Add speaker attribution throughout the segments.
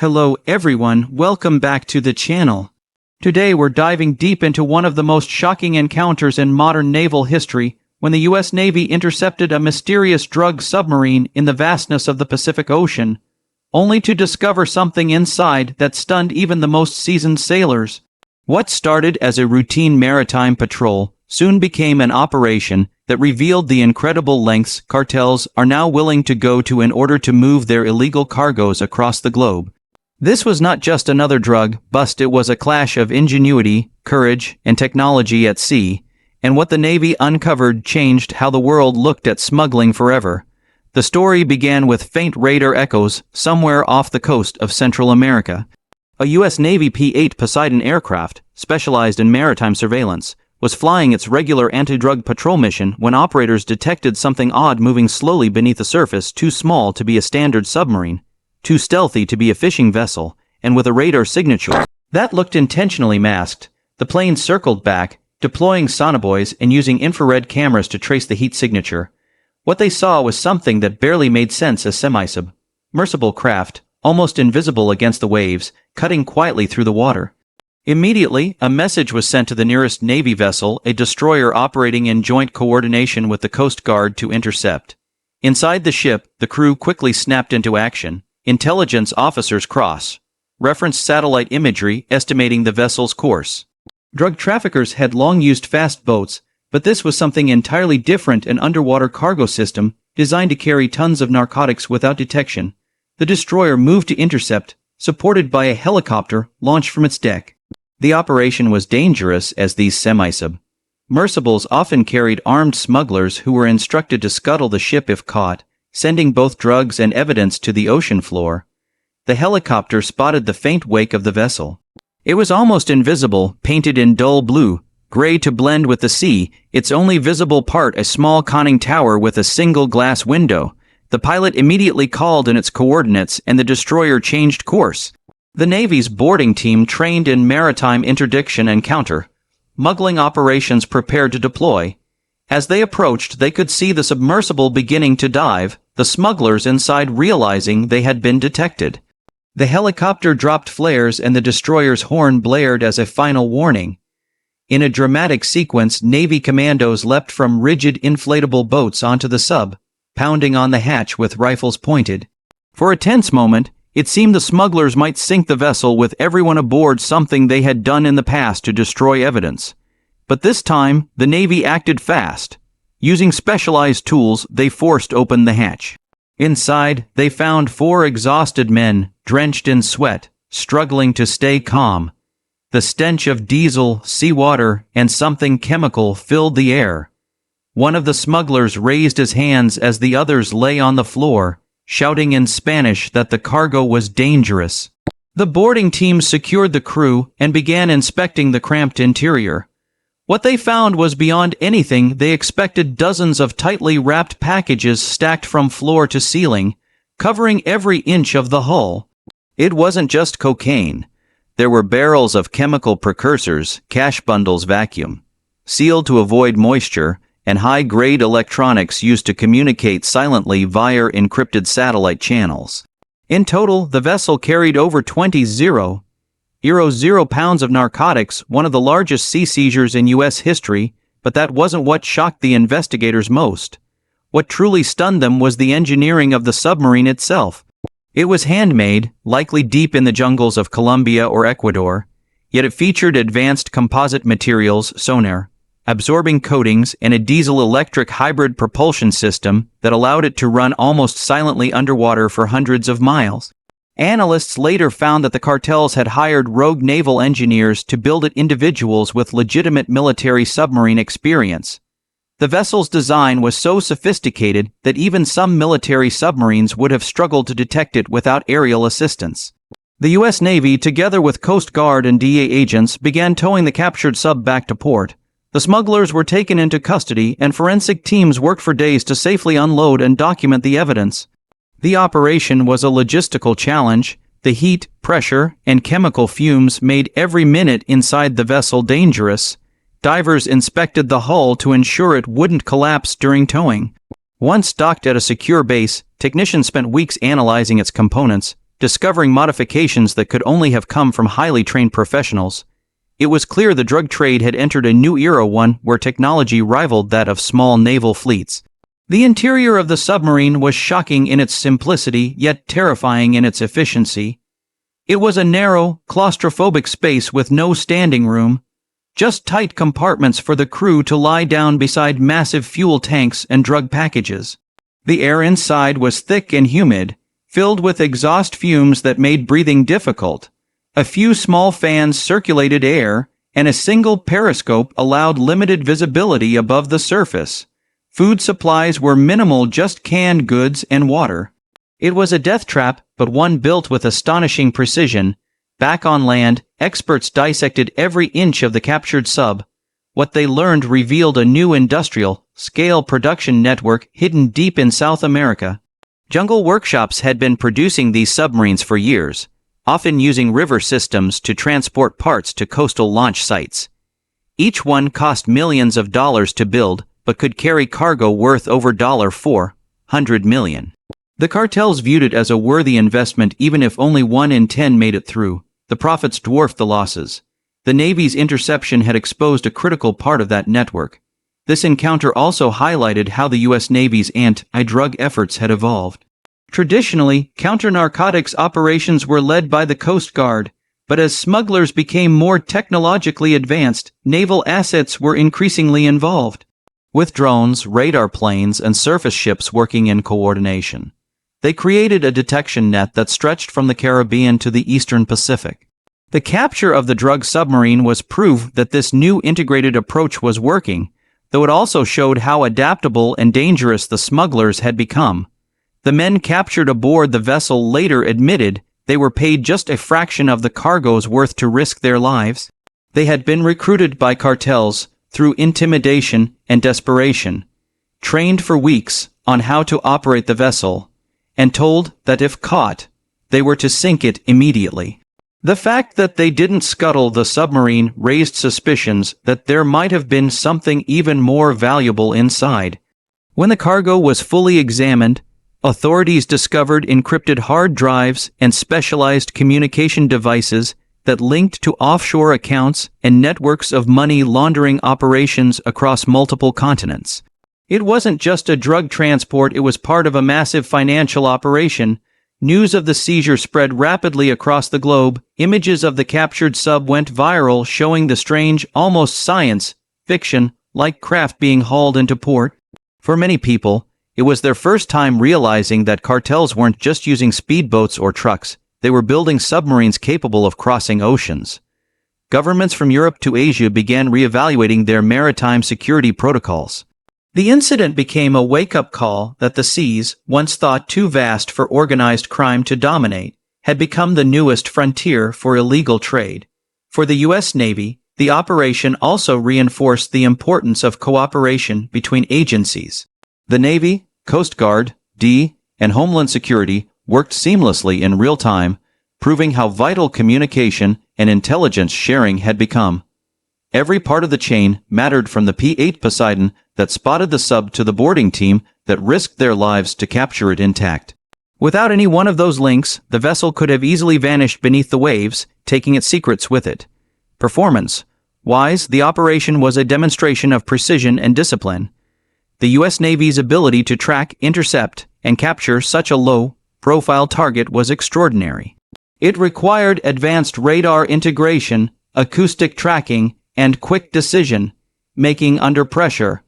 Speaker 1: Hello everyone, welcome back to the channel. Today we're diving deep into one of the most shocking encounters in modern naval history when the US Navy intercepted a mysterious drug submarine in the vastness of the Pacific Ocean, only to discover something inside that stunned even the most seasoned sailors. What started as a routine maritime patrol soon became an operation that revealed the incredible lengths cartels are now willing to go to in order to move their illegal cargoes across the globe. This was not just another drug bust, it was a clash of ingenuity, courage, and technology at sea, and what the Navy uncovered changed how the world looked at smuggling forever. The story began with faint radar echoes somewhere off the coast of Central America. A U.S. Navy P-8 Poseidon aircraft, specialized in maritime surveillance, was flying its regular anti-drug patrol mission when operators detected something odd moving slowly beneath the surface, too small to be a standard submarine, too stealthy to be a fishing vessel, and with a radar signature that looked intentionally masked. The plane circled back, deploying sonobuoys and using infrared cameras to trace the heat signature. What they saw was something that barely made sense: a semi-submersible craft, almost invisible against the waves, cutting quietly through the water. Immediately, a message was sent to the nearest Navy vessel, a destroyer operating in joint coordination with the Coast Guard, to intercept. Inside the ship, the crew quickly snapped into action. Intelligence officers cross-referenced satellite imagery estimating the vessel's course. Drug traffickers had long used fast boats, but this was something entirely different: an underwater cargo system designed to carry tons of narcotics without detection. The destroyer moved to intercept, supported by a helicopter launched from its deck. The operation was dangerous as these semi-submersibles often carried armed smugglers who were instructed to scuttle the ship if caught, sending both drugs and evidence to the ocean floor. The helicopter spotted the faint wake of the vessel. It was almost invisible, painted in dull blue, gray to blend with the sea, its only visible part a small conning tower with a single glass window. The pilot immediately called in its coordinates and the destroyer changed course. The Navy's boarding team, trained in maritime interdiction and counter-smuggling operations, prepared to deploy. As they approached, they could see the submersible beginning to dive, the smugglers inside realizing they had been detected. The helicopter dropped flares and the destroyer's horn blared as a final warning. In a dramatic sequence, Navy commandos leapt from rigid inflatable boats onto the sub, pounding on the hatch with rifles pointed. For a tense moment, it seemed the smugglers might sink the vessel with everyone aboard, something they had done in the past to destroy evidence. But this time, the Navy acted fast. Using specialized tools, they forced open the hatch. Inside, they found 4 exhausted men, drenched in sweat, struggling to stay calm. The stench of diesel, seawater, and something chemical filled the air. One of the smugglers raised his hands as the others lay on the floor, shouting in Spanish that the cargo was dangerous. The boarding team secured the crew and began inspecting the cramped interior. What they found was beyond anything they expected: dozens of tightly wrapped packages stacked from floor to ceiling, covering every inch of the hull. It wasn't just cocaine. There were barrels of chemical precursors, cash bundles vacuum-sealed to avoid moisture, and high-grade electronics used to communicate silently via encrypted satellite channels. In total, the vessel carried over 20,000 pounds of narcotics, one of the largest sea seizures in U.S. history, but that wasn't what shocked the investigators most. What truly stunned them was the engineering of the submarine itself. It was handmade, likely deep in the jungles of Colombia or Ecuador, yet it featured advanced composite materials, sonar absorbing coatings, and a diesel-electric hybrid propulsion system that allowed it to run almost silently underwater for hundreds of miles. Analysts later found that the cartels had hired rogue naval engineers to build it, individuals with legitimate military submarine experience. The vessel's design was so sophisticated that even some military submarines would have struggled to detect it without aerial assistance. The U.S. Navy, together with Coast Guard and DEA agents, began towing the captured sub back to port. The smugglers were taken into custody, and forensic teams worked for days to safely unload and document the evidence. The operation was a logistical challenge. The heat, pressure, and chemical fumes made every minute inside the vessel dangerous. Divers inspected the hull to ensure it wouldn't collapse during towing. Once docked at a secure base, technicians spent weeks analyzing its components, discovering modifications that could only have come from highly trained professionals. It was clear the drug trade had entered a new era, one where technology rivaled that of small naval fleets. The interior of the submarine was shocking in its simplicity, yet terrifying in its efficiency. It was a narrow, claustrophobic space with no standing room, just tight compartments for the crew to lie down beside massive fuel tanks and drug packages. The air inside was thick and humid, filled with exhaust fumes that made breathing difficult. A few small fans circulated air, and a single periscope allowed limited visibility above the surface. Food supplies were minimal, just canned goods and water. It was a death trap, but one built with astonishing precision. Back on land, experts dissected every inch of the captured sub. What they learned revealed a new industrial-scale production network hidden deep in South America. Jungle workshops had been producing these submarines for years, often using river systems to transport parts to coastal launch sites. Each one cost millions of dollars to build, but could carry cargo worth over $400 million. The cartels viewed it as a worthy investment even if only 1 in 10 made it through. The profits dwarfed the losses. The Navy's interception had exposed a critical part of that network. This encounter also highlighted how the U.S. Navy's anti-drug efforts had evolved. Traditionally, counter-narcotics operations were led by the Coast Guard, but as smugglers became more technologically advanced, naval assets were increasingly involved. With drones, radar planes, and surface ships working in coordination, they created a detection net that stretched from the Caribbean to the Eastern Pacific. The capture of the drug submarine was proof that this new integrated approach was working, though it also showed how adaptable and dangerous the smugglers had become. The men captured aboard the vessel later admitted they were paid just a fraction of the cargo's worth to risk their lives. They had been recruited by cartels through intimidation and desperation, trained for weeks on how to operate the vessel, and told that if caught, they were to sink it immediately. The fact that they didn't scuttle the submarine raised suspicions that there might have been something even more valuable inside. When the cargo was fully examined, authorities discovered encrypted hard drives and specialized communication devices that linked to offshore accounts and networks of money laundering operations across multiple continents. It wasn't just a drug transport, it was part of a massive financial operation. News of the seizure spread rapidly across the globe. Images of the captured sub went viral, showing the strange, almost science fiction-like craft being hauled into port. For many people, it was their first time realizing that cartels weren't just using speedboats or trucks, they were building submarines capable of crossing oceans. Governments from Europe to Asia began reevaluating their maritime security protocols. The incident became a wake-up call that the seas, once thought too vast for organized crime to dominate, had become the newest frontier for illegal trade. For the U.S. Navy, the operation also reinforced the importance of cooperation between agencies. The Navy, Coast Guard, and Homeland Security worked seamlessly in real time, proving how vital communication and intelligence sharing had become. Every part of the chain mattered, from the P-8 Poseidon that spotted the sub to the boarding team that risked their lives to capture it intact. Without any one of those links, the vessel could have easily vanished beneath the waves, taking its secrets with it. Performance-wise, the operation was a demonstration of precision and discipline. The U.S. Navy's ability to track, intercept, and capture such a low-profile target was extraordinary. It required advanced radar integration, acoustic tracking, and quick decision-making under pressure.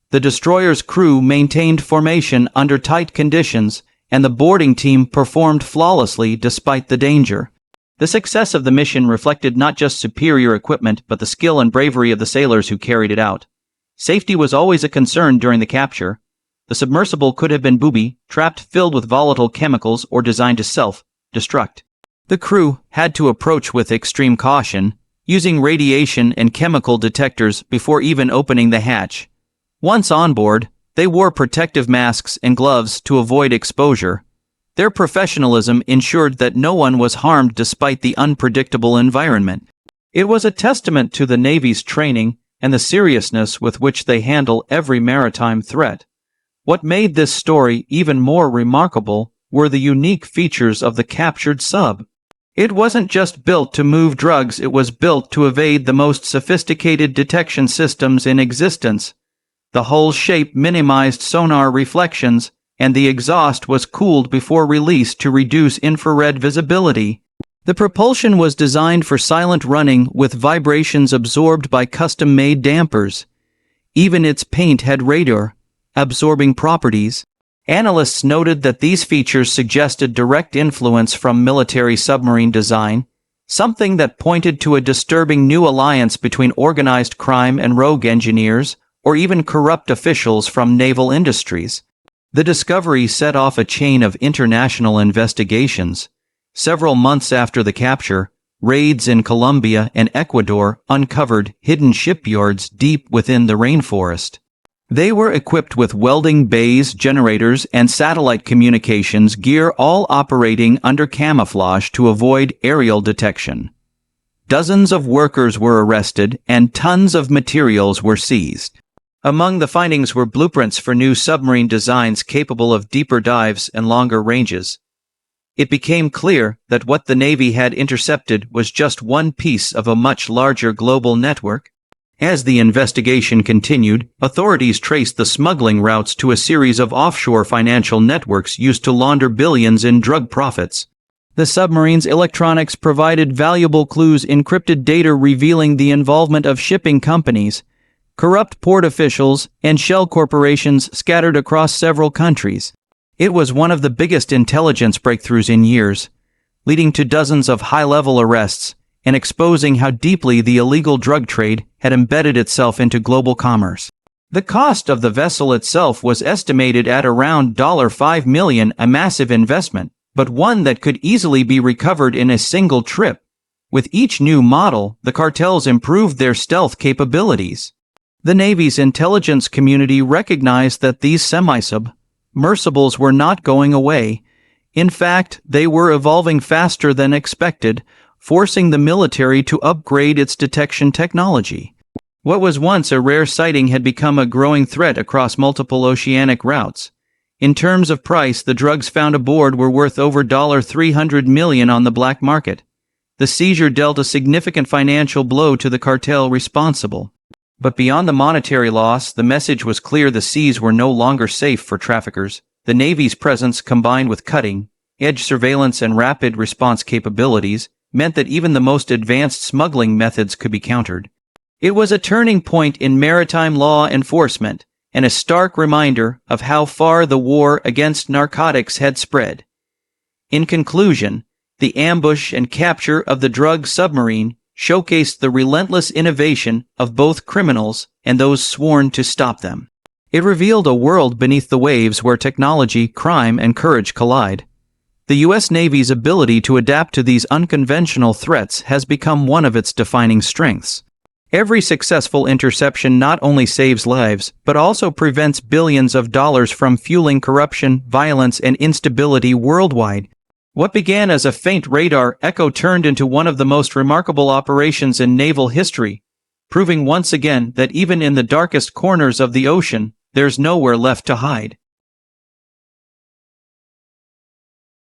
Speaker 1: The destroyer's crew maintained formation under tight conditions, and the boarding team performed flawlessly despite the danger. The success of the mission reflected not just superior equipment but the skill and bravery of the sailors who carried it out. Safety was always a concern during the capture. The submersible could have been booby-trapped, filled with volatile chemicals, or designed to self-destruct. The crew had to approach with extreme caution, using radiation and chemical detectors before even opening the hatch. Once on board, they wore protective masks and gloves to avoid exposure. Their professionalism ensured that no one was harmed despite the unpredictable environment. It was a testament to the Navy's training and the seriousness with which they handle every maritime threat. What made this story even more remarkable were the unique features of the captured sub. It wasn't just built to move drugs, it was built to evade the most sophisticated detection systems in existence. The hull shape minimized sonar reflections, and the exhaust was cooled before release to reduce infrared visibility. The propulsion was designed for silent running with vibrations absorbed by custom-made dampers. Even its paint had radar-absorbing properties. Analysts noted that these features suggested direct influence from military submarine design, something that pointed to a disturbing new alliance between organized crime and rogue engineers, or even corrupt officials from naval industries. The discovery set off a chain of international investigations. Several months after the capture, raids in Colombia and Ecuador uncovered hidden shipyards deep within the rainforest. They were equipped with welding bays, generators, and satellite communications gear, all operating under camouflage to avoid aerial detection. Dozens of workers were arrested, and tons of materials were seized. Among the findings were blueprints for new submarine designs capable of deeper dives and longer ranges. It became clear that what the Navy had intercepted was just one piece of a much larger global network. As the investigation continued, authorities traced the smuggling routes to a series of offshore financial networks used to launder billions in drug profits. The submarine's electronics provided valuable clues, encrypted data revealing the involvement of shipping companies, corrupt port officials, and shell corporations scattered across several countries. It was one of the biggest intelligence breakthroughs in years, leading to dozens of high-level arrests and exposing how deeply the illegal drug trade had embedded itself into global commerce. The cost of the vessel itself was estimated at around $5 million, a massive investment, but one that could easily be recovered in a single trip. With each new model, the cartels improved their stealth capabilities. The Navy's intelligence community recognized that these semi-submersibles were not going away. In fact, they were evolving faster than expected, forcing the military to upgrade its detection technology. What was once a rare sighting had become a growing threat across multiple oceanic routes. In terms of price, the drugs found aboard were worth over $300 million on the black market. The seizure dealt a significant financial blow to the cartel responsible. But beyond the monetary loss, the message was clear: the seas were no longer safe for traffickers. The Navy's presence, combined with cutting-edge surveillance and rapid response capabilities, meant that even the most advanced smuggling methods could be countered. It was a turning point in maritime law enforcement, and a stark reminder of how far the war against narcotics had spread. In conclusion, the ambush and capture of the drug submarine showcased the relentless innovation of both criminals and those sworn to stop them. It revealed a world beneath the waves where technology, crime, and courage collide. The U.S. Navy's ability to adapt to these unconventional threats has become one of its defining strengths. Every successful interception not only saves lives, but also prevents billions of dollars from fueling corruption, violence, and instability worldwide. What began as a faint radar echo turned into one of the most remarkable operations in naval history, proving once again that even in the darkest corners of the ocean, there's nowhere left to hide.